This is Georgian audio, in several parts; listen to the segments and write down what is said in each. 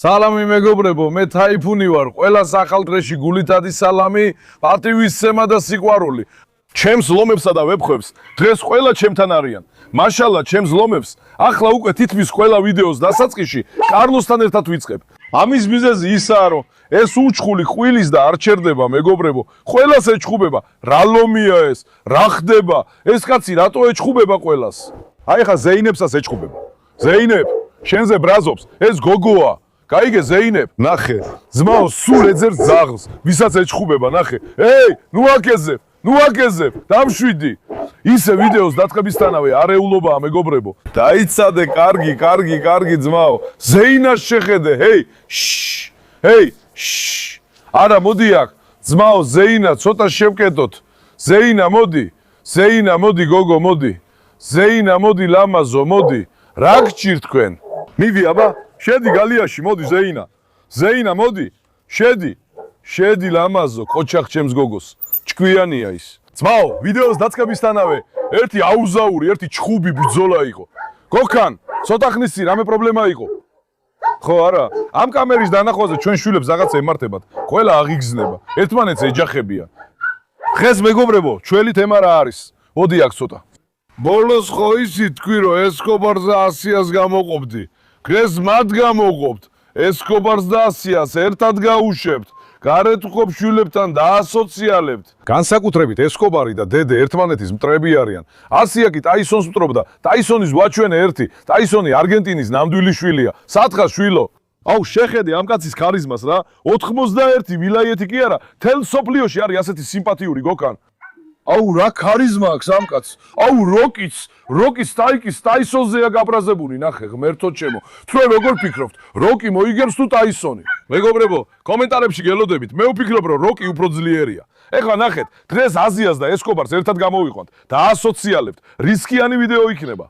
სალამი მეგობრებო, მე თაიფუნი ვარ. ყველა სახალხში გულითადი სალამი, პატივისცემა და სიყვარული. ჩემს ლომებსა და ვებხვებს დღეს ყველა ჩემთან არიან. მაშალა ჩემს ლომებს ახლა უკვე თითქმის ყველა ვიდეოს დასაწყისში კარლოსთან ერთად ვიწყებ. ამის მიზეზი ისაა, რომ ეს უჩხული ყვილის და არ ჩერდება მეგობრებო. ყველას ეჩხუბება. რა ლომია ეს? რა ხდება? ეს კაცი რატო ეჩხუბება ყველას? აი ხა ზეინებსაც ეჩხუბება. ზეინებ, შენზე ბრაზობს, ეს გოგოა. გაიგე ზეინებ, ნახე, ძმაო სულ ეძებს ძაღლს, ვისაც ეჩხუბება, ნახე. ნუ აკეზებ, დამშვიდი. ისე ვიდეოს დაწყებისთანავე არეულობაა მეგობრებო. დაიცადე, კარგი ძმაო. ზეინას შეხედე, არა, მოდი აქ. ძმაო, ზეინა, ცოტა შევკეტოთ. ზეინა, მოდი, გოგო, მოდი. ზეინა, მოდი, ლამაზო, მოდი. რა გჭირ თქვენ? მივი აბა. შედი გალიაში, მოდი ზეინა. ზეინა, მოდი. შედი ლამაზო, კოჩახ ჩემს გოგოს. ჭკვიანია ის. ძმაო, ვიდეოს დაწყებისთანავე ერთი აუზაური, ერთი ჩხუბი ბრძოლა იყო. გოქან, ცოტა ხნის წინ რამე პრობლემა იყო? ხო, არა. ამ კამერის დანახვაზე ჩვენ შვილებს რაღაცა ემართებათ. ყველა აღიგზნება. ერთმანეთს ეჯახებიან. დღეს მეგობრებო, ჩვენი თემა რა არის? მოდი აქ ცოტა. ბოლოს ხო ისი თქვი, რომ ესკობარზე 100-ას გამოყოფდი. დღეს მათ გამოყოფთ. ესკობარს და 100-ას ერთად გაუშვებთ. გარეთ ვყოფ შვილებთან და ასოციალებთ. განსაკუთრებით ესკობარი და დედე ერთმანეთის მტრები არიან. 100-ა კი ტაისონს მტრობდა. ტაისონის ვაჩვენე ერთი. ტაისონი არგენტინის ნამდვილი შვილია. სათხა შვილო. აუ შეხედე ამ კაცის ქარიზმას რა. 91 ვილაიეთი კი არა, თელ სოფლიოში არის ასეთი სიმპათიური გოკან. აუ რა ქარიზმა აქვს ამ კაცს. აუ როკის ტაისონზეა გაბრაზებული, ნახე ღმერთო ჩემო. თქვენ როგორ ფიქრობთ? როკი მოიგებს თუ ტაისონი? მეგობრებო, კომენტარებში გელოდებით. მე ვფიქრობ, რომ როკი უფრო ძლიერია. ეხლა ნახეთ, დღეს აზიას და ესკობარს ერთად გამოვიყვანთ და ასოციალებთ. რისკიანი ვიდეო იქნება.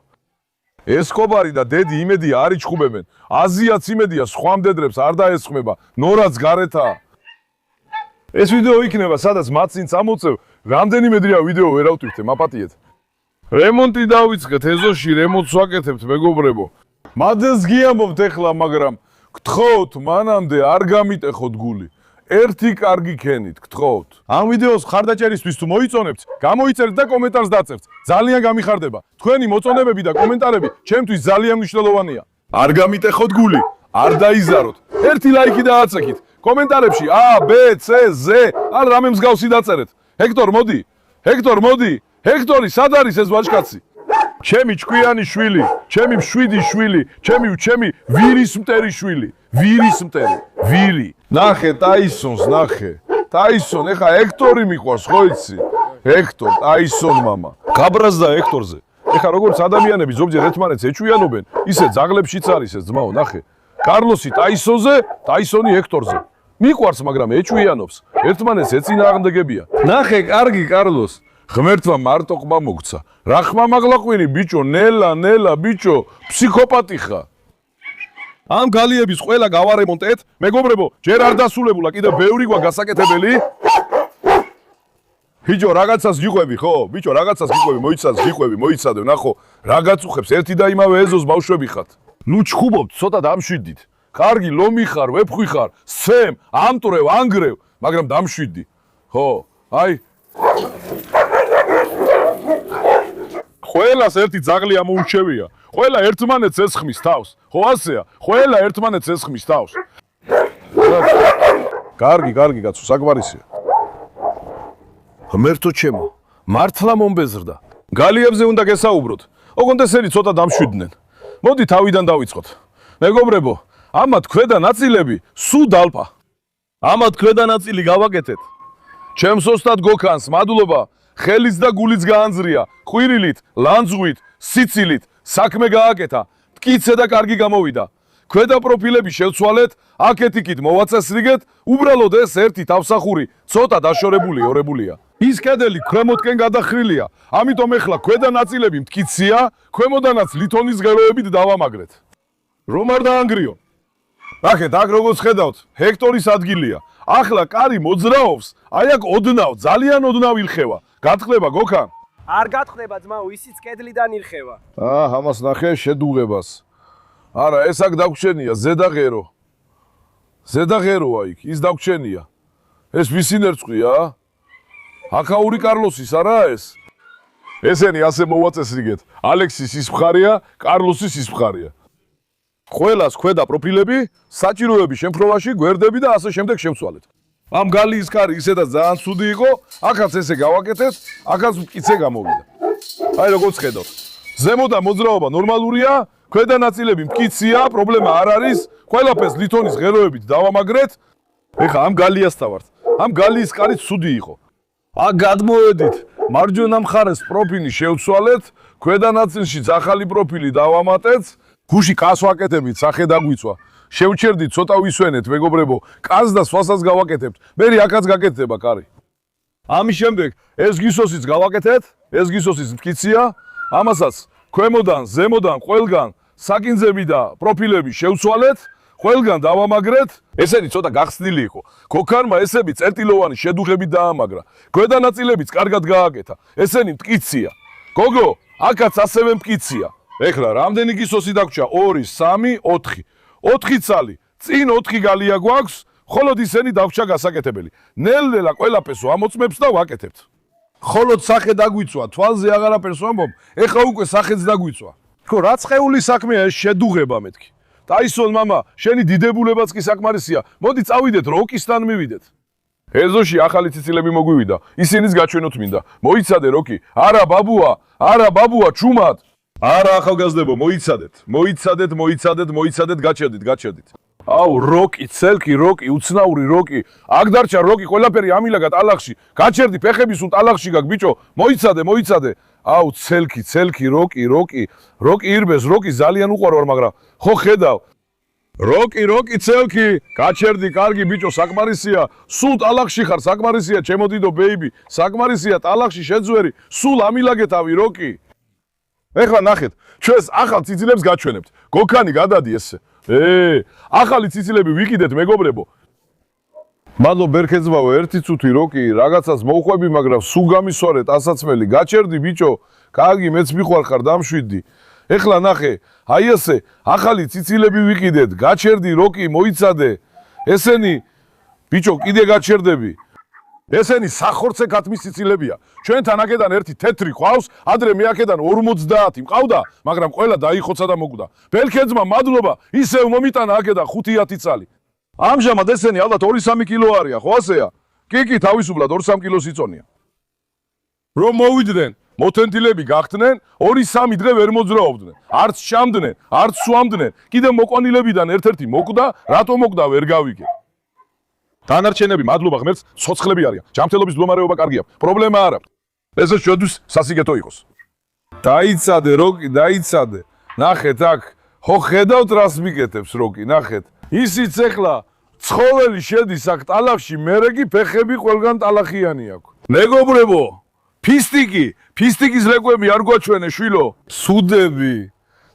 ესკობარი და დედი იმედია არ იჩხუბებენ. აზიაც იმედია სხვა მდედრებს არ დაესხმება. ნორაც გარეთაა. ეს ვიდეო იქნება, სადაც მათ წინ წამოწევ. რამდენიმე დღეა ვიდეო ვერ ავტვირთე, მაპატიეთ. რემონტი დავიწყეთ, ეზოში რემონტს ვაკეთებთ, მეგობრებო. მადლს გიამბობთ ეხლა, მაგრამ გთხოვთ, მანამდე არ გამიტეხოთ გული. ერთი კარგი ქენით, გთხოვთ. ამ ვიდეოს ხარდაჭერისთვის თუ მოიწონებთ, გამოიწერთ და კომენტარს დაწერთ. ძალიან გამიხარდება. თქვენი მოწონებები და კომენტარები ჩემთვის ძალიან მნიშვნელოვანია. არ გამიტეხოთ გული, არ დაიზაროთ. ერთი ლაიქი დააცექით. კომენტარებში A, B, C, Z, არ რამე მსგავსი დაწერეთ. ჰექტორ, მოდი. ჰექტორი, სად არის ეს ვაჟკაცი? ჩემი ჭკვიანი შვილი, ჩემი მშვიდი შვილი, ჩემი ვირის მტერი შვილი. ვირი. ნახე ტაისონს, ნახე. ტაისონ, ეხა ჰექტორი მიყვარს, ხო იცი? ჰექტორ, ტაისონ მამა. გაბრაზდა ჰექტორზე. ეხა როგორც ადამიანები ზოგჯერ ერთმანეთს ეჩვიანობენ, ისე ძაღლებშიც არის ეს ძმაო, ნახე. კარლოსი ტაისონზე, ტაისონი ჰექტორზე. მიყვარს, მაგრამ ეჩვიანობს. ერთმანეთს ეწინააღმდეგებიან. ნახე, კარგი კარლოს. ღმერთმა მარტო ყმა მოგცა. რა ხმა მაღლაყვინი ბიჭო, ნელა ბიჭო, ფსიქოპატი ხარ. ამ გალიების ყველა გავარემონტეთ, მეგობრებო, ჯერ არ დასულებულა, კიდევ ბევრი გვა გასაკეთებელი. ბიჭო, რაღაცას გიყვები, ხო? ბიჭო, რაღაცას გიყვები, მოიცადე, ნახო, რა გაწუხებს, ერთი და იმავე ეზოს ბავშვები ხართ. ნუ ჩხუბობთ, ცოტა დამშვიდით. კარგი ლომი ხარ, ვეფხვი ხარ, სემ, ამტვრევ, ანგრევ, მაგრამ დამშვიდი. ხო, აი. ყველას ერთი ძაღლი ამოურჩევია. ყველა ერთმანეთს ესხმის თავს. ხო ასეა? ყველა ერთმანეთს ესხმის თავს. კარგი კაცო, საკვარისია. ღმერთო ჩემო, მართლა მომბეზრდა. გალიებზე უნდა გესაუბროთ. ოღონდ ესენი ცოტა დამშვიდნენ. მოდი თავიდან დავიწყოთ. მეგობრებო, ამათ ქვედა ნაწილები სულ დალპა. ამათ ქვედა ნაწილი გავაკეთეთ. ჩემს ოსტად გოქანს მადლობა. ხელიც და გულიც გაანძრია, ყვირილით, ლანძღვით, სიცილით, საქმე გააკეთა, მტკიცე და კარგი გამოვიდა. ქვედა პროფილები შევცვალეთ, აქეთ იქით მოვაწესრიგეთ, უბრალოდ ეს ერთი თავსახური ცოტა დაშორებულია. ის კედელი ქვემოთკენ გადახრილია, ამიტომ ეხლა ქვედა ნაწილები მტკიცია, ქვემოდანაც ლითონის ღეროებით დავამაგრეთ. რომ არ დაანგრიო. ნახეთ, აქ როგორც ხედავთ, ჰექტორის ადგილია. ახლა კარი მოძრაობს, აი აქ ოდნავ, ძალიან ოდნავ ილხევა. გათხრება გოქან? არ გათხრება ძმაო, ისიც კედლიდან ილხევა. ამას ნახე შედუღებას. არა, ეს აქ დაგვრჩენია ზედაღერო. ზედა ღეროა იქ, ის დაგჩენია. ეს ვისი ნერწყვია? აკაური კარლოსის არაა ეს? ესენი ასე მოვაწესრიგეთ. ალექსის ის მხარეა, კარლოსის ის მხარეა. ყველას ქვედა პროფილები, საჭიროების შემთხვევაში გვერდები და ასე შემდეგ შევცვალეთ. ამ გალიის კარი ისედაც ძალიან ცუდი იყო, აქაც ესე გავაკეთეთ, აქაც მტკიცე გამოვიდა. აი როგორც ხედავთ. ზემოდან მოძრაობა ნორმალურია, ქვედა ნაწილები მტკიცია, პრობლემა არ არის, ყველაფერს ლითონის ღეროებით დავამაგრეთ. ეხლა ამ გალიასთან ვართ. ამ გალიის კარი ცუდი იყო. აქ გადმოვედით, მარჯვენა მხარეს პროფილი შევცვალეთ, ქვედა ნაწილშიც ახალი პროფილი დავამატეთ. გუში კას ვაკეთებით, სახე დაგვიწვა. შევჩერდით, ცოტა ვისვენეთ, მეგობრებო, კას და სხვასაც გავაკეთებთ. მერე აქაც გაკეთდება კარი. ამის შემდეგ ეს გისოსიც გავაკეთეთ, ეს გისოსიც მტკიცია, ამასაც ქვემოდან, ზემოდან, ყველგან საკინძები და პროფილები შევცვალეთ, ყველგან დავამაგრეთ. ესენი ცოტა გახსნილი იყო. ქოქარმა ესები წერტილოვანი შედუღებით დაამაგრა. ქვედა ნაწილებიც კარგად გააკეთა. ესენი მტკიცია. გოგო, აქაც ასევე მტკიცია. ეხლა რამდენი გისოსი დაგვრჩა? 2, 3, 4. 4 ცალი. წინ 4 გალია გვაქვს, ხოლოდ ისენი დავრჩა გასაკეთებელი. ნელ-ნელა ყველაფერს ვამოწმებს და ვაკეთებთ. ხოლოდ სახე დაგვიწვა, თვალზე აღარაფერს ვამბობ, ეხლა უკვე სახეც დაგვიწვა. თქო, რა ცხეული საქმეა ეს შედუღება მეთქი. ტაისონ მამა, შენი დიდებულებაც კი საკმარისია. მოდი წავიდეთ როკისთან მივიდეთ. ეზოში ახალი ციცილები მოგვივიდა. ისინიც გაჩვენოთ მინდა. მოიცადე როკი. არა ბაბუა, ჩუმად. არა ახალგაზრდებო, მოიცადეთ, გაჩერდით. აუ, როკი, ცელკი, როკი, უცნაური როკი. აქ დარჩა როკი, ყველაფერი ამილაგა ტალახში. გაჩერდი ფეხები სულ ტალახში გაკ, ბიჭო. მოიცადე. აუ, ცელკი, როკი ირბეს, როკი ძალიან უყვარვარ, მაგრამ ხო ხედავ. როკი, ცელკი, გაჩერდი, კარგი ბიჭო, საკმარისია. სულ ტალახში ხარ, საკმარისია, ჩემო დიდო ბეიბი. საკმარისია, ტალახში შეძვერი, სულ ამილაგეთავი როკი. ეხლა ნახეთ, ჩვენს ახალ ციცილებს გაჩვენებთ. გოქანი გადადი ესე. ახალი ციცილები ვიკიდეთ, მეგობრებო. მადლობ ბერქეძმაო, ერთი წუთი როკი, რაღაცას მოვყვები, მაგრამ სულ გამისვარეთ ასაცმელი. გაჩერდი ბიჭო, კარგი, მეც მიხوارხარ, დამშვიდი. ეხლა ნახე, აი ესე, ახალი ციცილები ვიკიდეთ. გაჩერდი როკი, მოიცადე. ესენი ბიჭო, კიდე გაჩერდები. ესენი სახორცე ქათმის ციცილებია. ჩვენთან აქედან ერთი თეთრი ყავს, ადრე მე აქედან 50 მყავდა, მაგრამ ყველა დაიხოცა და მოკვდა. ბელქეძმა მადლობა, ისევ მომიტანა აქედან 5-10 წალი. ამჟამად ესენი ალბათ 2-3 კილო არიან, ხო ასეა? კი, თავისუფლად 2-3 კილოს იწონია. რომ მოვიდნენ, მოთენtildeები გახდნენ, 2-3 დღე ვერ მოძრაობდნენ. არც ჩამდნენ, არც სვამდნენ. კიდე მოყვანილებიდან ერთ-ერთი მოკვდა, რატო მოკვდა ვერ გავიგე. დანარჩენები მადლობა ღმერთს, ცოცხლები არიან. ჯანმრთელობის მდგომარეობა კარგია. პრობლემა არ აქვს. ესე შედვის სასიგეთო იყოს. დაიცადე როკი, დაიცადე. ნახეთ აქ, ხო ხედავთ რას მიკეთებს როკი, ნახეთ. ისიც ეხლა ცხოველი შედის აქ ტალახში, მერეგი ფეხები ყველგან ტალახიანი აქვს. მეგობრებო, ფისტიკის ლეკვები არ გვაჩვენე შვილო.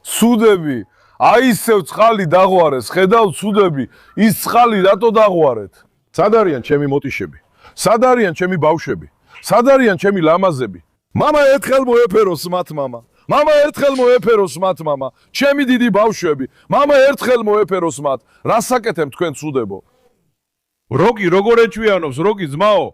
სუდები. აი ისევ წყალი დაღვარეს, ხედავთ სუდები, ის წყალი რატო დაღვარეთ? სად არიან ჩემი მოტიშები? სად არიან ჩემი ბავშვები? სად არიან ჩემი ლამაზები? მამა ერთხელ მოეფეროს მათ მამა. ჩემი დიდი ბავშვები. მამა ერთხელ მოეფეროს მათ. რას აკეთებ თქვენ ცუდებო? როკი როგორ ეჩვიანობს, როკი ძმაო?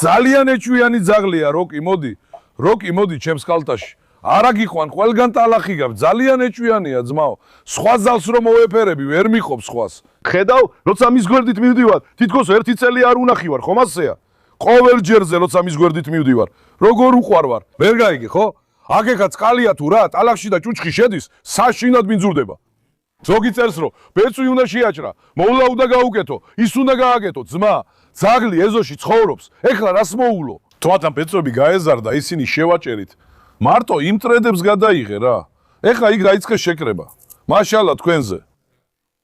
ძალიან ეჩვიანი ძაღლია როკი, მოდი. როკი მოდი ჩემს კალთაში. არა გიყვან, ყველგან ტალახი გაქვს, ძალიან ეჩვიანია ძმაო. სხვა ზალს რომ მოეფერები, ვერ მიხობს სხვას. ხედავ, როცა მის გვერდით მივდივარ, თითქოს ერთი წელი არ უნახივარ, ხომ ასეა? ყოველ ჯერზე როცა მის გვერდით მივდივარ, როგორ უყვარვარ. ვერ გაიგე, ხო? აგეკა წყალია თუ რა, ტალახში და ჭუჭხი შედის, საშინად მინძურდება. ზოგი წერს რომ ბეწვი უნდა შეაჭრა, მოვლა უნდა გაუკეთო, ის უნდა გააკეთო, ძმა, ძაღლი ეზოში ცხოვრობს, ეხლა რას მოულო? თვათან ბეწვები გაეზარდა, ისინი შევაჭერით. მარტო იმ ტრედებს გადაიღე რა. ეხლა იქ დაიწყეს შეკრება. მაშალა თქვენზე.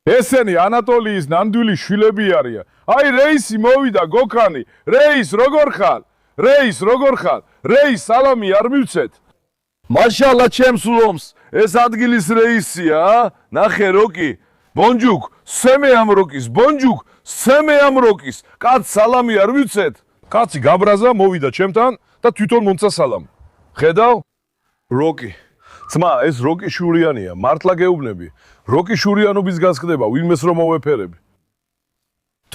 ესენი ანატოლიის ნამდვილი შვილები არიან. აი რეისი მოვიდა გოქანი. რეის როგორ ხარ? რეის სალამი არ მივცეთ. მაშალა ჩემს ლომს. ეს ადგილის რეისია, ნახე როკი. ბონჯუკ, სემე ამ როკის. კაც სალამი არ მივცეთ. კაცი გაბრაზა, მოვიდა ჩემთან და თვითონ მომცა სალამი. ხედავ? როკი. ძმა, ეს როკი შურიანია, მართლა გეუბნები. როკი შურიანობის გასხდება, ვინმეს რომ მოვეფერები.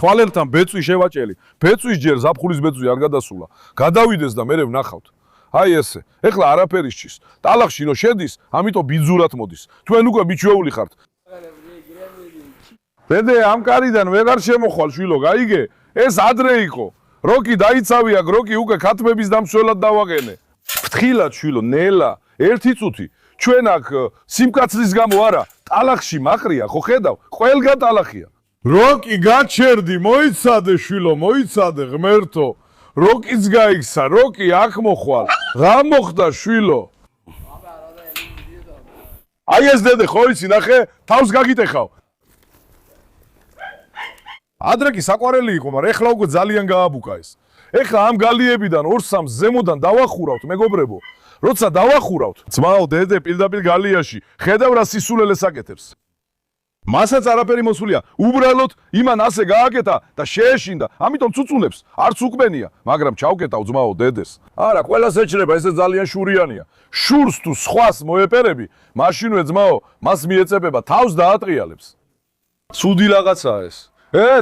თვალელთან ბეწვი შევაჭელი. ბეწვის ჯერ ზაფხულის ბეწვი არ გადასულა. გადავიდეს და მერე ვნახავთ. აი ესე. ეხლა არაფერი სჩის. ტალახში რო შედის, ამიტომ ბიძურად მოდის. თქვენ უკვე მიჩვეული ხართ. დედე ამ კარიდან ვეღარ შემოხვალ შვილო, გაიგე? ეს ადრე იყო. როკი დაიცავია, როკი უკვე ქათმების დამსვლელად დავაყენე. ფრთხილად შვილო, ნელა, ერთი წუთი. ჩვენ აქ სიმკაცრის გამო არა, ტალახში მაყრია, ხო ხედავ? ყველგან ტალახია. როკი გაჩერდი, მოიცადე შვილო, მოიცადე ღმერთო. როკიც გაიქცა, როკი აქ მოხვალ. რა მოხდა შვილო? აი ეს დედე ხო იცი, ნახე, თავს გაგიტეხავ. ადრე კი საყვარელი იყო, მაგრამ ეხლა უკვე ძალიან გააბუკა ეს. ეხლა ამ გალიებიდან 2-3 ზემოდან დავახურავთ, მეგობრებო. როცა დავახურავთ, ძმაო, დედე პირდაპირ გალიაში, ხედავ რა სისულელეს აკეთებს. მასაც არაფერი მოსულია, უბრალოდ იმან ასე გააკეთა და შეეშინდა, ამიტომ ცუცუნებს, არც უკმენია, მაგრამ ჩავკეტავ ძმაო დედეს. არა, ყველას ეჩრება, ესე ძალიან შურიანია. შურს თუ სხვას მოეპერები, მაშინვე ძმაო, მას მიეწებება, თავს დაატრიალებს. ცუდი რაღაცაა ეს.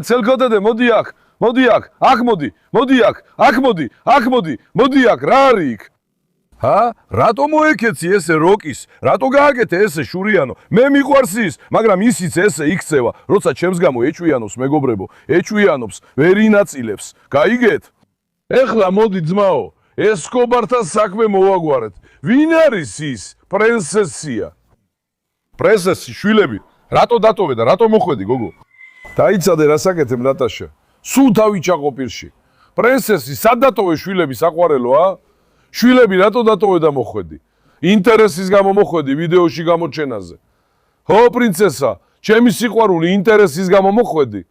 ცელქო დედე, მოდი აქ, მოდი აქ, აქ მოდი, მოდი აქ, აქ მოდი, აქ მოდი, მოდი აქ, რა არის იქ? რატო მოეკეცი ესე როკის? რატო გააკეთე ესე შურიანო? მე მიყვარს ის, მაგრამ ისიც ესე იქცევა, როცა ჩემს გამო ეჩვიანობს, მეგობრებო, ეჩვიანობს, ვერ ინაწილებს. გაიგეთ? ეხლა მოდი ძმაო, ესკობართან საქმე მოვაგვარეთ. ვინ არის ის? პრინცესია. პრინცესი შვილები, რატო დატოვე და რატო მოხვედი, გოგო? დაიცადე რასაკეთებ ნატაშა. სულ თავი ჩაყო პირში. პრინცესი სად დატოვე შვილები საყვარელო, შვილები რატო დატოვე და მოხვედი? ინტერესის გამო მოხვედი ვიდეოში გამოჩენაზე. ხო პრინცესა, ჩემი სიყვარული ინტერესის გამო მოხვედი.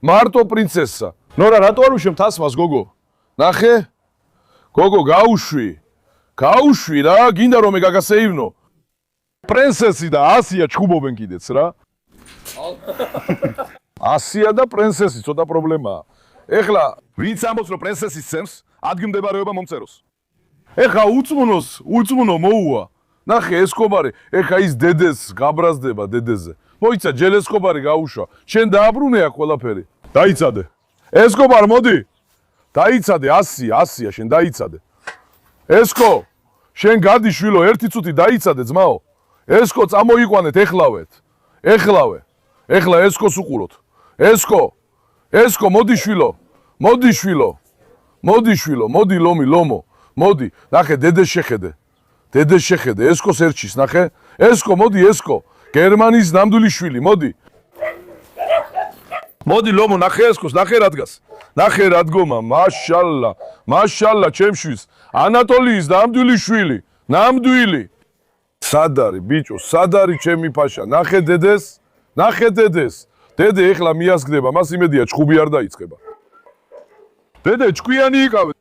მარტო პრინცესა. ნორა რატო არ უშვებ თასმას გოგო? ნახე? გოგო გაუშვი. გაუშვი რა, გინდა რომ მე გაგასეირნო. პრინცესი და ასია ჩხუბობენ კიდეც რა. ასია და პრინცესი ცოტა პრობლემაა. ეხლა ვინც ამბობს რომ პრინცესის ცემს, ადგილმდებარეობა მომწეროს. ეხა უწმუნო მოუვა. ნახე ესკობარი, ეხა ის დედეს გაბრაზდება დედეზე. მოიცა ჯერ ესკობარი გაუშვა. შენ დააბრუნე აქ ყველაფერი. დაიცადე. ესკობარ მოდი. დაიცადე 100 შენ დაიცადე. ესკო, შენ გადი შვილო, ერთი წუთი დაიცადე ძმაო. ესკო წამოიყვანეთ ეხლავეთ. ეხლა ესკოს უყუროთ. ესკო მოდი შვილო. მოდი შვილო. მოდი ლომო. მოდი, ნახე, დედე შეხედე, ესკოს ერჩის, ნახე, ესკო, მოდი, ესკო, გერმანიის ნამდვილი შვილი, მოდი. მოდი, ლომო, ნახე ესკოს, ნახე რადგას, ნახე რადგომა, მაშალლა, ჩემშვის, ანატოლიის ნამდვილი შვილი, ნამდვილი. სად არის, ბიჭო, სად არის ჩემი ფაშა, ნახე დედეს, დედე ეხლა მიასგდება, მას იმედია ჩხუბი არ დაიწყება. დედე, ჭკვიანი იყავ.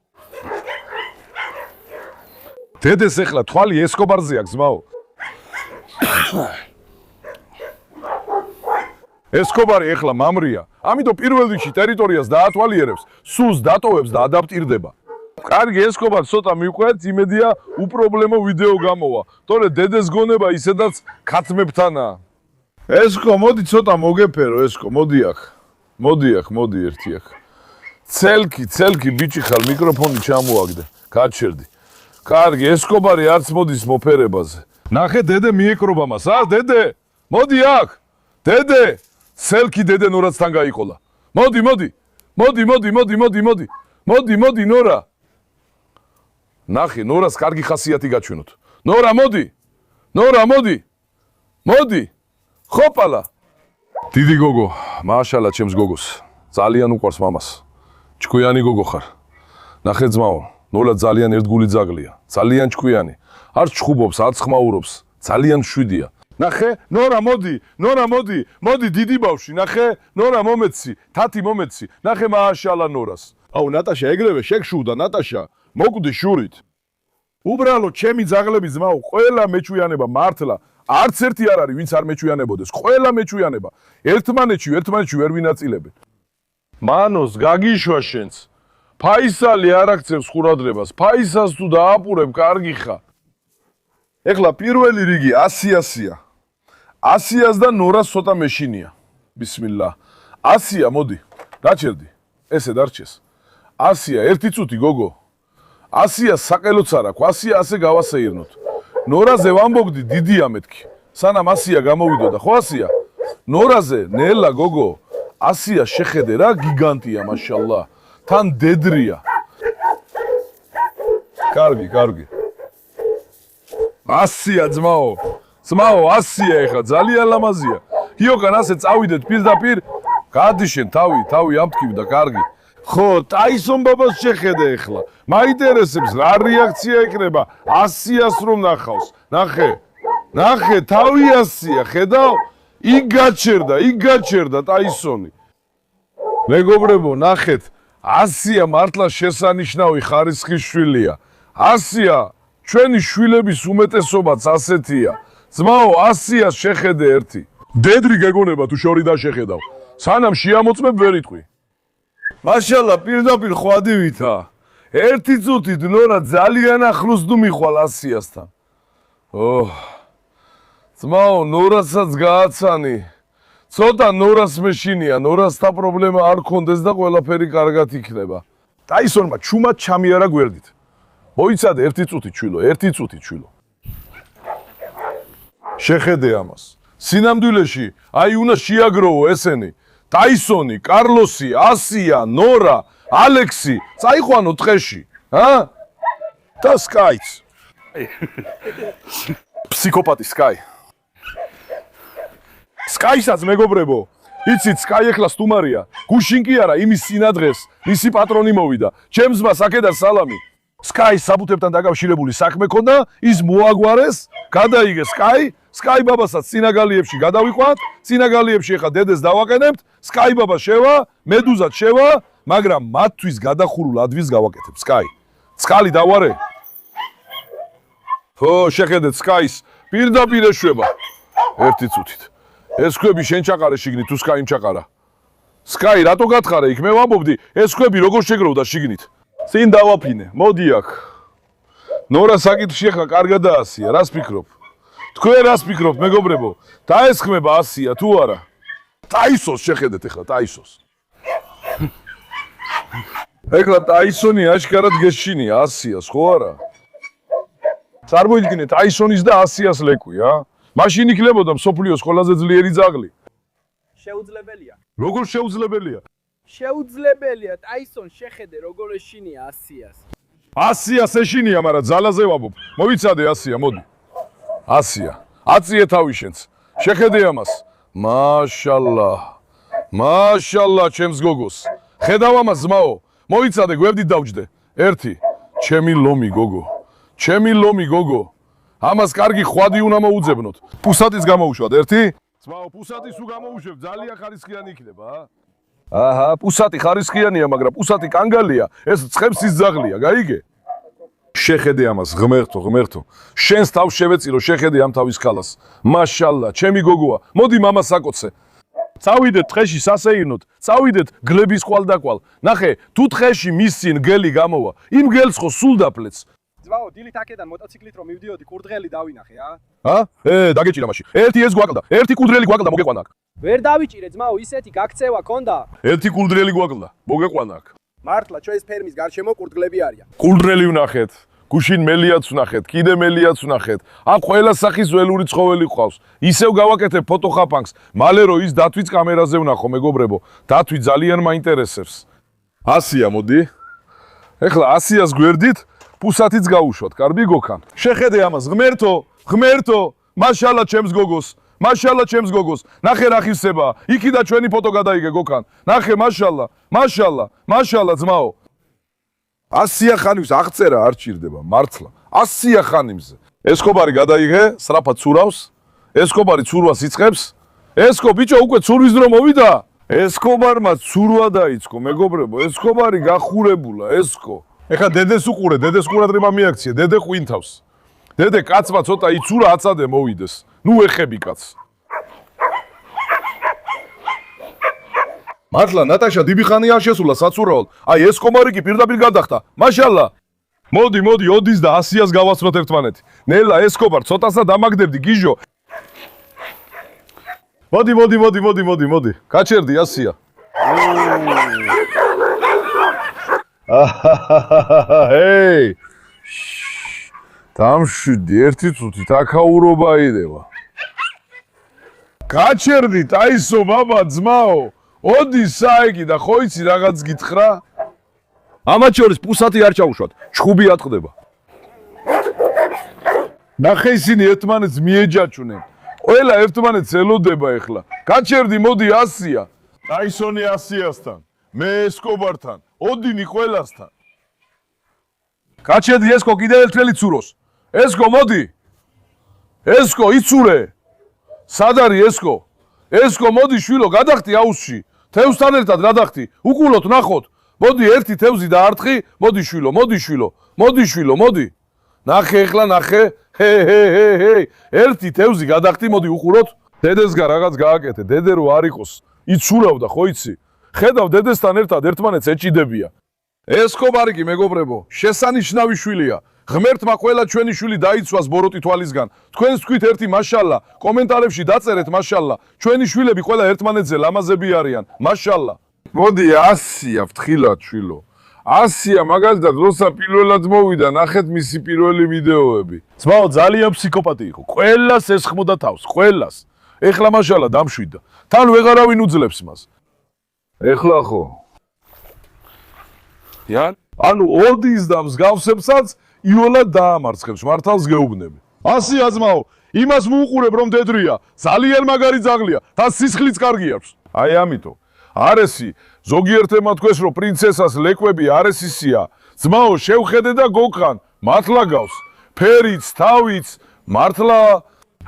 დედეს ეხლა თვალი ესკობარზე აქვს ძმაო. ესკობარი ეხლა მამრია, ამიტომ პირველ რიგში ტერიტორიას დაათვალიერებს, სულს დატოვებს და ადაპტირდება. კარგი ესკობარ ცოტა მიყვეთ, იმედია უპრობლემო ვიდეო გამოვა. თორე დედეს გონება ისედაც ქათმებთანაა. ესკო, მოდი ცოტა მოგეფერო ესკო, მოდი აქ. მოდი ერთი აქ. ცელკი ბიჭი ხარ, მიკროფონი ჩამოაგდე, გაჩერდი. კარგი, ესკობარი არც მოდის მოფერებაზე. ნახე, დედე მიეკრობა მას, დედე, მოდი აქ, დედე, ცელკი დედე ნორაცთან გაიყოლა. მოდი, ნორა. ნახე, ნორას კარგი ხასიათი გაჩვენოთ. ნორა, მოდი, ხოპალა. დიდი გოგო, მაშალა ჩემს გოგოს, ძალიან უყვარს მამას. ჭკვიანი გოგო ხარ. ნახე ძმაო, ნოლა ძალიან ერთგული ძაღლია, ძალიან ჭკვიანი. არც ჩხუბობს, არც ხმაურობს, ძალიან შვიდია. ნახე, ნორა მოდი, დიდი ბავშვი, ნახე, ნორა მომეცი, თათი მომეცი, ნახე მაშალა ნორას. აუ ნატაშა ეგრევე შეგშუდა ნატაშა, მოკვდი შურით. უბრალოდ ჩემი ძაღლები ძმაო, ყველა მეჩვიანება მართლა, არც ერთი არ არის, ვინც არ მეჩვიანებოდეს, ყველა მეჩვიანება. ერთმანეთში ვერ ვინაწილებენ. მანოს გაგიშვა შენც. ფაისალი არ აქცევს ყურადღებას, ფაისას თუ დააპურებ, კარგი ხარ. ეხლა პირველი რიგი ასია. ასიას და ნორას ცოტა მეშინია. ბისმილლა. ასია, მოდი. დაჭერდი. ესე დარჩეს. 100-ია, ერთი წუთი გოგო. 100-ია საყელოც არ აქვს, 100-ია ასე გავასეირნოთ. ნორაზე ვამბობდი დიდია მეთქი. სანამ 100-ია გამოვიდოდა, ხო 100-ია? ნორაზე, ნელა გოგო, 100-ია შეხედე რა, გიგანტია, მაშალლა. თან დედრია. კარგი. 100-ია ძმაო. ძმაო, 100-ია ეხა, ძალიან ლამაზია. იოგან ასე წავიდეთ პირდაპირ, გადიშენ თავი ამტკივდა, კარგი. ხო, ტაისონ ბაბას შეხედე ეხლა. მაინტერესებს რა რეაქცია იქნება 100-ას რომ ნახავს. ნახე, თავი 100-ია, ხედავ? იქ გაჩერდა ტაისონი. მეგობრებო, ნახეთ, 100-ია მართლა შესანიშნავი ხარისხის შვილია. 100-ია ჩვენი შვილების უმეტესობაც ასეთია. ძმაო, 100-ას შეხედე ერთი. დედრი გეგონება თუ შორი დაშეხედავ. სანამ შეამოწმებ ვერ იტყვი. მაშალა პირდაპირ ხვადივითა. ერთი წუთით ნორა ძალიან ახლოს დუ მიხვალ 100-ასთან. ძმაო, ნორასაც გააცანი. ცოტა ნორას მეშინია, ნორასთან პრობლემა არ ქონდეს და ყველაფერი კარგად იქნება. ტაისონმა ჩუმად ჩამიარა გვერდით. მოიცადე ერთი წუთი ჩვილო. შეხედე ამას. სინამდვილეში აი უნდა შეაგროვო ესენი. ტაისონი, კარლოსი, 100-ია, ნორა, ალექსი, წაიყვანო ტყეში, და სკაიც. ფსიქოპატი სკაი. სკაისაც მეგობრებო, იცით სკაი ახლა სტუმარია. გუშინ კი არა, იმის წინადღეს მისი პატრონი მოვიდა. ჩემს მას აქედან სალამი. სკაის საბუთებთან დაკავშირებული საქმე ქონდა, ის მოაგვარეს, გადაიგე სკაი ბაბასაც წინაგალიებში გადავიყვანთ, წინაგალიებში ახლა დედეს დავაყენებთ, სკაი ბაბა შევა, მედუზად შევა, მაგრამ მათთვის გადახურულ ადვილს გავაკეთებ, სკაი. წყალი დავარე. ხო, შეხედეთ სკაის პირდაპირ ეშვება. ერთი წუთით. ეს ქვები შენ ჩაყარე შიგნით თუ სკაიმ ჩაყარა. სკაი რატო გათხარე იქ? მე ვამბობდი, ეს ქვები როგორ შეგროვდა შიგნით? წინ დავაფინე, მოდი აქ. ნორა საკითხი ახლა კარგად დაასია, რას ფიქრობ? თქვენ რას ფიქრობთ, მეგობრებო? დაესხმება 100-ია თუ არა? ტაისონს შეხედეთ ახლა, ტაისონს. ეხლა ტაისონი აშკარად გეშინია 100-ას, ხო არა? წარმოიდგინეთ ტაისონის და 100-ას ლეკვი, მაშინ იქნებოდა მსოფლიოს ყველაზე ძლიერი ძაღლი. შეუძლებელია. როგორ შეუძლებელია? შეუძლებელია, ტაისონ შეხედე როგორ ეშინია 100-ას. 100-ას ეშინია, მაგრამ ძალაზე ვამბობ. მოვიცადე 100-ია, მოდი. 100-ია. აწიე თავი შენც. შეხედე ამას. მაშალლა, ჩემს გოგოს. ხედავ ამას ძმაო. მოვიცადე, გვერდით დავჯდე. 1. ჩემი ლომი გოგო. ამას კარგი ხვადი უნდა მოუძებნოთ. პუსატის გამოუშვათ 1. ძმაო, პუსატის თუ გამოუშვებ, ძალიან ხარისხიანი იქნება, აჰა, პუსატი ხარისხიანია, მაგრამ პუსატი კანგალია, ეს ცხებსის ძაღლია, გაიგე? შეხედე ამას, ღმერთო. შენს თავს შევეწირო, შეხედე ამ თავის ქალას. მაშალლა, ჩემი გოგოა. მოდი მამას აკოცე. წავიდეთ ტყეში სასეირნოთ, წავიდეთ გლების ყვალდაკვალ. ნახე, თუ ტყეში მის წინ გელი გამოვა, იმ გელს ხო სულ დაფლեց. ძმაო, დილით აქედან მოტოციკლით რომ მივდიოდი, კურდღელი დავინახე, დაგეჭირა მაშინ. ერთი ეს გვაკლდა, ერთი კურდღელი გვაკლდა, მოგეყვანა აქ. ვერ დავიჭირე ძმაო, ისეთი გაქცევა ქონდა. ერთი კურდღელი გვაკლდა, მოგეყვანა აქ. მართლა ჩვენს ფერმის გარშემო კურდღლები არიან. კურდღელი ვნახეთ, გუშინ მელიაც ვნახეთ, კიდე მელიაც ვნახეთ. აქ ყველა სახის ველური ცხოველი ყავს. ისევ გავაკეთებ ფოტოხაფანგს, მალე რო ის დათვიც კამერაზე ვნახო, მეგობრებო. დათვი ძალიან მაინტერესებს. 100-ია, მოდი. ეხლა 100-ას გვერდით პუსათიც გაუშვათ, კარგი გოქან. შეხედე ამას, ღმერთო, მაშალა ჩემს გოგოს. ნახე რა ხისება. იქიდან ჩვენი ფოტო გადაიგე გოქან. ნახე, მაშალა ძმაო. 100-ია ხანიმს აღწერა არ ჭირდება, მართლა. 100-ია ხანიმზე. ესკობარი გადაიღე, სრაფად ცურავს. ესკობარი ცურვას იწყებს. ესკო ბიჭო უკვე ცურვის დრო მოვიდა. ესკობარმა ცურვა დაიწყო, მეგობრებო. ესკობარი გახურებულა, ესკო. ეხა დედეს უყურე, დედეს ყურადღება მიაქცია, დედე ყვინთავს. დედე კაცმა ცოტა იცურა, აცადე მოვიდეს. ნუ ეხები კაცს. მართლა ნატაშა დიდი ხანია შესულა საცურაოდ. აი ეს კომარი კი პირდაპირ გადახტა. მაშალა. მოდი, ოდის და 100-ას გავაცნოთ ერთმანეთი. ნელა ესკობარ, ცოტასა დამაგდებდი გიჟო. მოდი. გაჩერდი 100-ია. ჰეი დამშვიდი ერთი წუთით აქაურობა იდევა გაჩერდი ტაისო ბაბა ძმაო ოდი საიგი და ხო იცი რაღაც გითხრა ამათ შორის პუსათი არ ჩაუშვათ ჩხუბი ატყდება ნახე ისინი ერთმანეთს მიეჯაჭვნენ ყველა ერთმანეთს ელოდება ეხლა გაჩერდი მოდი 100-ია ტაისონი 100-ასთან მე ესკობართან ოდინი ყველასთან გაჩერდი ესკო კიდევ ერთელი ცუროს ესკო მოდი ესკო იცურე სად არის ესკო ესკო მოდი შვილო გადახტი აუზში თევზთან ერთად გადახტი უკულოთ ნახოთ მოდი ერთი თევზი დაარტყი მოდი შვილო მოდი შვილო მოდი ნახე ეხლა ნახე ჰე ერთი თევზი გადახტი მოდი უყუროთ დედესგან რაღაც გააკეთე დედე რო არ იყოს იცურავდა ხო იცი ხედავ დედესთან ერთად ერთმანეთს ეჭიდებია ესკობარი კი მეგობრებო შესანიშნავი შვილია ღმერთმა ყველა ჩვენი შვილი დაიცვას ბოროტი თვალისგან თქვენს თქვით ერთი მაშალა კომენტარებში დაწერეთ მაშალა ჩვენი შვილები ყველა ერთმანეთზე ლამაზები არიან მაშალა მოდი 100-ია ვთხილად შვილო 100-ია მაგალითად როცა პირველად მოვიდა ნახეთ მისი პირველი ვიდეოები ძმაო ძალიან ფსიქოპატი იყო ყველას ესხმოდა თავს ყველას ეხლა მაშალა დამშვიდა თან ვეღარავინ უძლებს მას ეხლა ხო იან ანუ ოდის და მსგავსებსაც იოლად დაამარცხებს მართალს გეუბნები 100-ია ძმაო იმას მოუყურებ რომ დედრია ძალიან მაგარი ძაღლია და სისხლიც კარგი აქვს აი ამიტომ არესი ზოგიერთებმა თქვეს რომ პრინცესას ლეკვები არესისია ძმაო შევხედე და გოგხან მართლა გავს ფერიც თავიც მართლა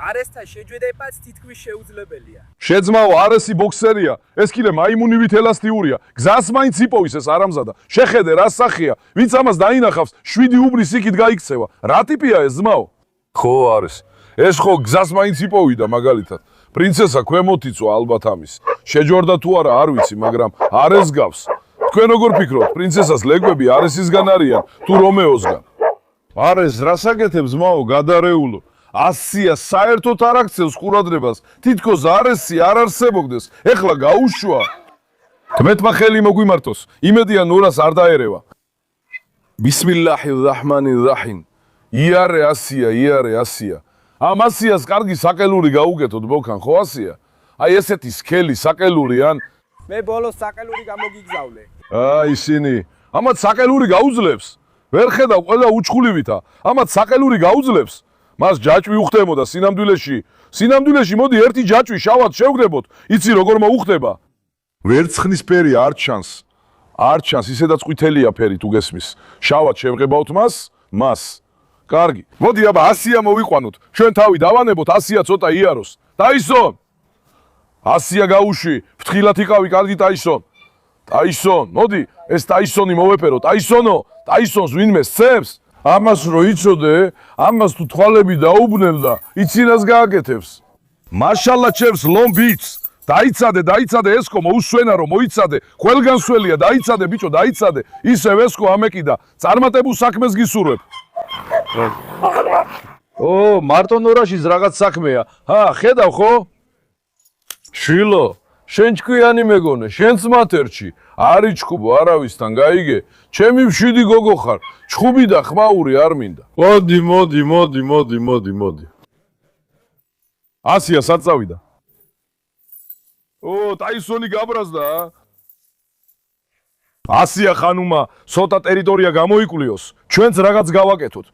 არესთან შეჯვედებაც თითქმის შეუძლებელია. შეძმაო არესი ბოქსერია, ეს კიდე მაიმუნივით ელასტიურია. გზას მაინც იპოვის ეს არამზადა. შეხედე რა სახეა, ვინც ამას დაინახავს, 7 უბრის იქით გაიქცევა. რა ტიპია ეს ძმაო? ხო არის. ეს ხო გზას მაინც იპოვიდა მაგალითად. პრინცესა ქვემოთიცვა ალბათ ამის. შეჯორდა თუ არა არ ვიცი, მაგრამ არეს გავს. თქვენ როგორ ფიქრობთ, პრინცესას ლეგვები არესისგან არიან თუ რომეოსგან? არეს რას აკეთებს ძმაო, გადარეულო. 100-ია საერთოდ არ აქცევს ყურადღებას, თითქოს არესი არ არსებობდეს, ეხლა გაუშვა. თმეთმა ხელი მოგვიმართოს, იმედია ნურას არ დაერევა. ბისმილლაჰირრაჰმანირრაჰიმ. იარე 100-ია, იარე 100-ია. ამ 100-ას კარგი საყელური გაუგეთოთ ბოქან, ხო 100-ია? აი ესეთი სქელი საყელური ან მე ბოლოს საყელური გამოგიგზავნე. ისინი, ამათ საყელური გაუძლებს. ვერ ხედავ ყველა უჩხულივითა, ამათ საყელური გაუძლებს. მას ჯაჭვი უხდებოდა სინამდვილეში. სინამდვილეში მოდი ერთი ჯაჭვი შავად შევგდებოთ. იცი როგორ მოუხდება? ვერცხლის ფერი არ ჩანს. არ ჩანს, ისედაც ყვითელია ფერი თუ გესმის. შავად შევღებავთ მას. კარგი. მოდი აბა 100-ია მოვიყვანოთ. ჩვენ თავი დავანებოთ 100-ია ცოტა იაროს. ტაისონ! 100-ია გაუში. ფრთხილად იყავი, კარგი ტაისონ. ტაისონ, მოდი, ეს ტაისონი მოვეფერო. ტაისონო, ტაისონს ვინმე სცემს? ამას რო იცოდე, ამას თუ თვალები დაუბნელდა, იცინას გააკეთებს. მაშალა ჩემს ლომბიც. დაიცადე ესკო მოუსვენა რომ მოიცადე. ყველგანსველია, დაიცადე ბიჭო, დაიცადე. ისევ ესკო ამეკიდა. წარმატებულ საქმეს გისურვებ. მარტო ნორაშის რაღაც საქმეა. ხედავ ხო? შილო, შენ ჭკვიანი მეგონე, შენც მათერჩი. არი ჩხუბო არავისთან გაიგე. ჩემი მშვიდი გოგო ხარ. ჩხუბი და ხმაური არ მინდა. მოდი. 100-ია სად წავიდა? ტაისონი გაბრაზდა. 100-ია ხანუმა, ცოტა ტერიტორია გამოიკვლიოს. ჩვენც რაღაც გავაკეთოთ.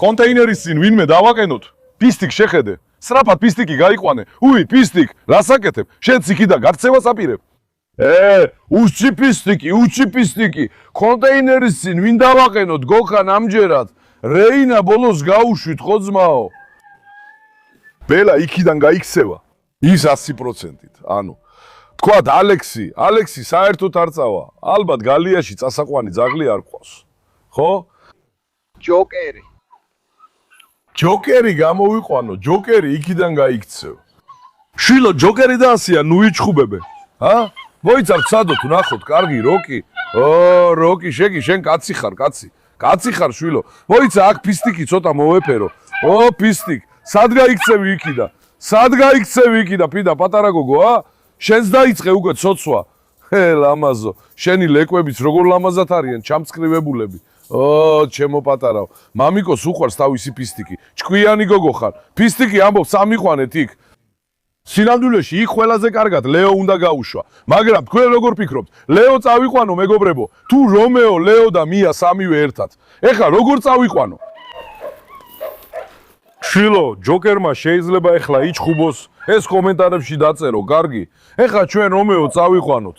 კონტეინერის წინ ვინმე დავაკენოთ. პისტიკ შეხედე. სრაფად პისტიკი გაიყვანე. პისტიკ, რას აკეთებ? შენც იქიდა გაქცევას აპირებ. უჩი პისტიკი. კონტეინერის წინ ვინ დავაყენოთ გოხან ამჯერად? რეინა ბოლოს გაუშვით ხო ძმაო? ბელა იქიდან გაიქცევა. ის 100%-ით. ანუ თქვათ ალექსი საერთოდ არ წავა. ალბათ გალიაში წასაყვანი ძაღლი არ ყავს. ხო? ჯოკერი გამოვიყვანო, ჯოკერი იქიდან გაიქცევ. შილო ჯოკერი და 100-ია, ნუ იჩხუბებე. მოიცავ ცადოთ, ნახოთ, კარგი, როკი. როკი, შენ კაცი ხარ, კაცი ხარ შვილო. მოიცა აქ პისტიკი ცოტა მოვეფერო. პისტიკ, სად გაიქცევი იქიდან? ფიდა პატარა გოგო, შენს დაიწყე უკვე ცოცვა. ლამაზო, შენი ლეკვებიც როგორ ლამაზად არიან, ჩამწკრივებულები. ჩემო პატარაო, მამიკოს უყვარს თავისი ფისტიკი. ჭკვიანი გოგო ხარ. ფისტიკი ამბობს ამიყვანეთ იქ. სინამდვილეში იქ ყველაზე კარგად ლეო უნდა გაუშვა. მაგრამ თქვენ როგორ ფიქრობთ? ლეო წავიყვანო მეგობრებო, თუ რომეო, ლეო და მია სამივე ერთად. ეხლა როგორ წავიყვანო? შილო, ჯოკერმა შეიძლება ეხლა იჩხუბოს, ეს კომენტარებში დაწერო, კარგი. ეხლა ჩვენ რომეო წავიყვანოთ.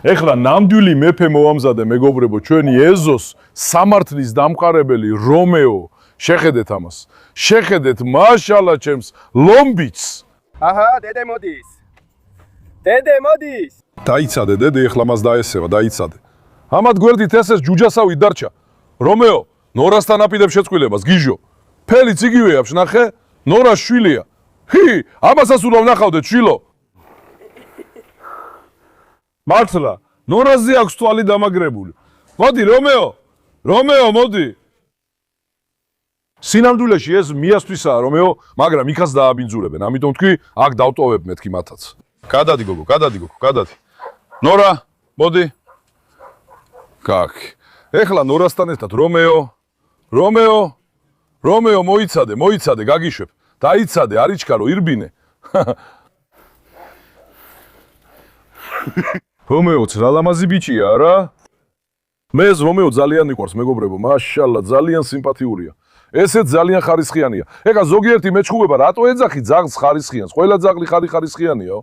ეხლა ნამდვილი მეფე მოამზადე მეგობრებო, ჩვენი ეზოს სამართლის დამყარებელი რომეო. შეხედეთ ამას. შეხედეთ მაშალა ჩემს ლომბიც. აჰა, დედე მოდის. დედე მოდის. დაიცადე დედე, ეხლა მას დაესევა, დაიცადე. ამათ გვერდით ეს ჯუჯასავი დარჩა. რომეო, ნორასთან აპირებს შეწყვილებას, გიჟო. ფელიც იგივე აქვს, ნახე? ნორას შვილია. ამასაც უნდა ვნახავდეთ, შილო. მართლა, ნორაზე აქვს თვალი დამაგრებული. მოდი, რომეო. რომეო, მოდი. სინამდვილეში ეს მიასთვისაა, რომეო, მაგრამ იქაც დააბინძურებენ. ამიტომ თქვი, აქ დავტოვებ მეთქი მათაც. გადადი გოგო, გადადი გოგო, გადადი. ნორა, მოდი. კაკი. ეხლა ნორასთან ერთად რომეო. რომეო. რომეო მოიცადე, მოიცადე, გაგიშვებ. დაიცადე, არიჩქარო, ირბინე. რომეოც რა ლამაზი ბიჭია, რა? მე ეს რომეო ძალიან მიყვარს, მეგობრებო, მაშალა, ძალიან სიმპათიურია. ესეც ძალიან ხარისხიანია. ეხლა ზოგიერთი მეჩხუბება, რატო ეძახი ძაღლს ხარისხიანს? ყველა ძაღლი ხარისხიანიაო.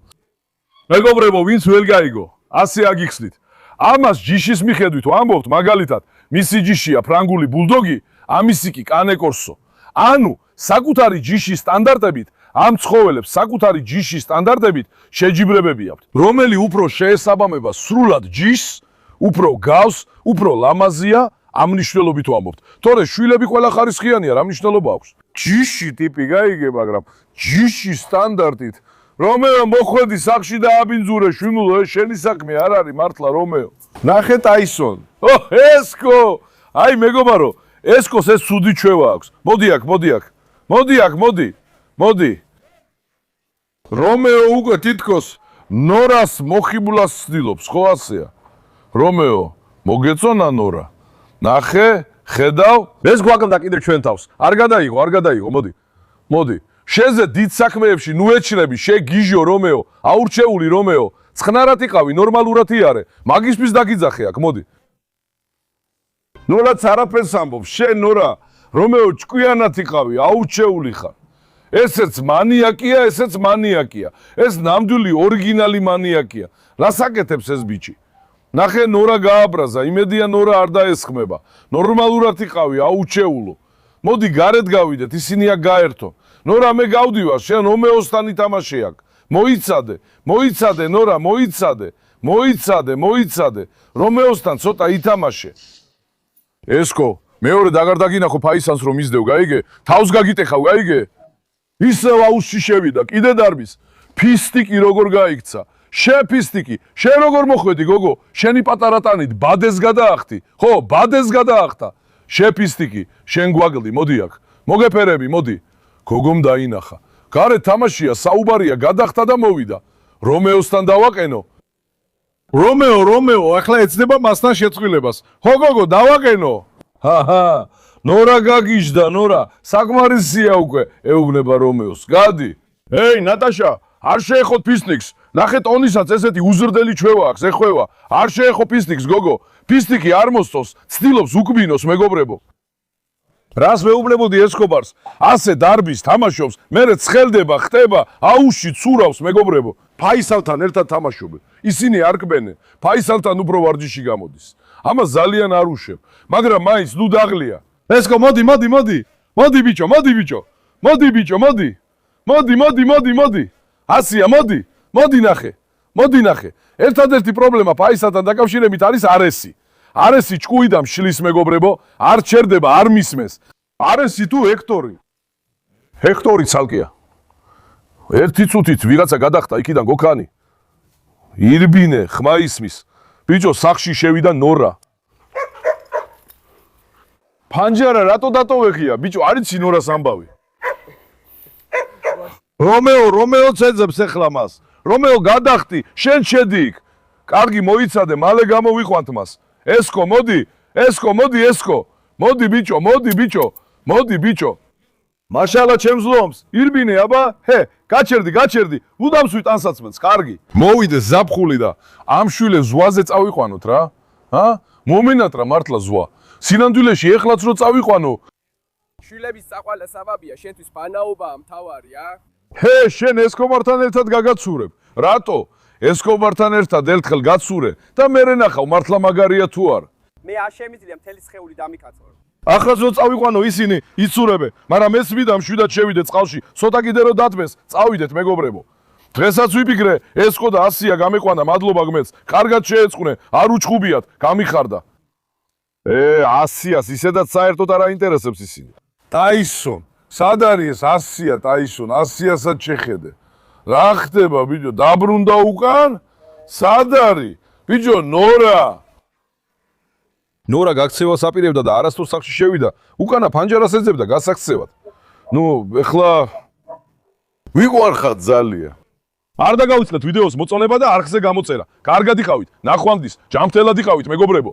მეგობრებო, ვინც ვერ გაიგო, ასე აგიხსნით. ამას ჯიშის მიხედვით ვამბობთ, მაგალითად, მისი ჯიშია ფრანგული ბულდოგი, ამისი კი კანეკორსო. ანუ საკუთარი ჯიშის სტანდარტებით, ამ ცხოველებს საკუთარი ჯიშის სტანდარტებით შეჯიბრებები აქვთ. რომელი უფრო შეესაბამება სრულად ჯიშს, უფრო გავს, უფრო ლამაზია, ამ მნიშვნელობით ვამბობთ. თორე შვილები ყველა ხარისხიანია, რა მნიშვნელობა აქვს? ჯიში ტიპი გაიგე, მაგრამ ჯიშის სტანდარტით რომეო მოხვედი სახში და აბინძურე შვილო, ეს შენი საქმე არ არის მართლა რომეო. ნახე ტაისონ. ესკო! აი მეგობარო, ესკოს ეს ცუდი ჩვევა აქვს. მოდი აქ, მოდი აქ. მოდი აქ, მოდი. მოდი. რომეო უკვე თითქოს ნორას მოხიბლას ცდილობს, ხო ასეა? რომეო, მოგეწონა ნორა. ნახე, ხედავ, ეს გვაგდა კიდე ჩვენ თავს. არ გადაიღო, მოდი. მოდი. შენზე დიდ საქმეებში ნუ ეჩრები, შეგიჟო რომეო, აურჩეული რომეო. ცხნარად იყავი, ნორმალურად იარე. მაგისთვის დაგიძახე აქ, მოდი. ნორაც არაფერს ამბობს, შენ ნორა, რომეო ჭკვიანად იყავი, აურჩეული ხარ. ესეც მანიაკია, ესეც მანიაკია. ეს ნამდვილი ორიგინალი მანიაკია. რას აკეთებს ეს ბიჭი? ნახე ნორა გააბრაზა, იმედია ნორა არ დაესხმება. ნორმალურად იყავი, აუჩეულო. მოდი გარეთ გავიდეთ, ისინი აქ გაერთო. ნორა მე გავდივარ, შენ რომეოსთან ითამაშე აქ. მოიცადე ნორა, მოიცადე. რომეოსთან ცოტა ითამაშე. ესკო, მეორე დაგარდაგინახო ფაისანს რომ ისდევ, გაიგე? თავს გაგიტეხავ, გაიგე? ისევ აუზში შევიდა, კიდე დარბის. ფისტიკი როგორ გაიქცა? შეფისტიკი, შენ როგორ მოხვედი გოგო? შენი პატარა ტანით ბადეს გადაახტი. ხო, ბადეს გადაახტა. შეფისტიკი, შენ გვაგლდი, მოდი აქ. მოგეფერები, მოდი. გოგომ დაინახა. გარეთ თამაშია, საუბარია, გადახტა და მოვიდა. რომეოსთან დავაყენო. რომეო, ახლა ეცდება მასთან შეწყვილებას. ხო გოგო, დავაყენო. ჰაჰა, ნორა გაგიჟდა, ნორა, საკმარისია უკვე, ეუბნება რომეოს. გადი. ეი, ნატაშა, არ შეეხოთ ფისტიკს. ნახე ტონისაც ესეთი უზრდელი ჩვევა აქვს, ეხვევა. არ შეეხო ფისტიკს, გოგო. ფისტიკი არ მოსწოს, ცდილობს უკბინოს, მეგობრებო. რას მეუბნებოდი ესკობარს? ასე დარბის, თამაშობს, მერე ცხელდება, ხტება, აუზში ცურავს, მეგობრებო. ფაისალთან ერთად თამაშობენ. ისინი არ კბენენ, ფაისალთან უფრო ვარჯიში გამოდის. ამას ძალიან არ უშევ, მაგრამ მაინც ნუ დაღლია. ესკო, მოდი. მოდი ბიჭო. მოდი. ასია, მოდი. მოდი ნახე. ერთადერთი პრობლემა ფაისალთან დაკავშირებით არის არესი. არესი ჭკუიდან შლის მეგობრებო, არ ჩერდება, არ მისმეს. არესი თუ ჰექტორი. ჰექტორი ცალკეა. ერთი წუთით ვიღაცა გადახტა იქიდან გოქანი. ირბინე, ხმა ისმის. ბიჭო, სახში შევიდა ნორა. ფანჯარა რატო დატოვეხია? ბიჭო, არიცი ნორას ამბავი. რომეოც ეძებს ეხლა მას. რომეო გადახტი, შენ შედი იქ. კარგი მოიცადე, მალე გამოვიყვანთ მას. ესკო, მოდი, ესკო. მოდი ბიჭო. მაშალა ჩემს ლომს, ირბინე აბა, გაჩერდი, უდამს ვით ანსაცმელს, კარგი. მოვიდე ზაფხული და ამ შვილებს ზვაზე წავიყვანოთ რა. მომინატრა მართლა ზვა. სინამდვილეში ეხლაც რო წავიყვანო. შვილების საყვალა საბაბია, შენთვის ბანაობაა მთავარი, შენ ესკობართან ერთად გაგაცურებ. რატო? ესკობართან ერთად ერთხელ გაცურე და მერე ნახავ მართლა მაგარია თუ არა. მე არ შემიძლია მთელი სხეული დამიკაცორო. ახაც რო წავიყვანო ისინი იცურებე, მაგრამ ეს ვიდა მშვიდად შევიდე წყალში, ცოტა კიდე რო დათმეს, წავიდეთ მეგობრებო. დღესაც ვიფიქრე, ესკო და 100-ია გამეყვანა, მადლობა გმეც. კარგად შეეწყვნე, არ უჩხუბიათ, გამიხარდა. 100-ას ისედაც საერთოდ არ აინტერესებს ისინი. ტაისონ, სად არის 100-ია ტაისონ, 100-ასაც შეხედე. რა ხდება ბიჭო, დაბრუნდა უკან? სად არის? ბიჭო, ნორა გაქცევას აპირებდა და არასდროს სახში შევიდა, უკანა ფანჯარას ეძებდა გასაქცევად. ეხლა ვიყვარხარ ძალიან. არ დაგავიწყეთ ვიდეოს მოწონება და არხზე გამოწერა. კარგად იყავით, ნახვამდის, ჯანმრთელად იყავით მეგობრებო.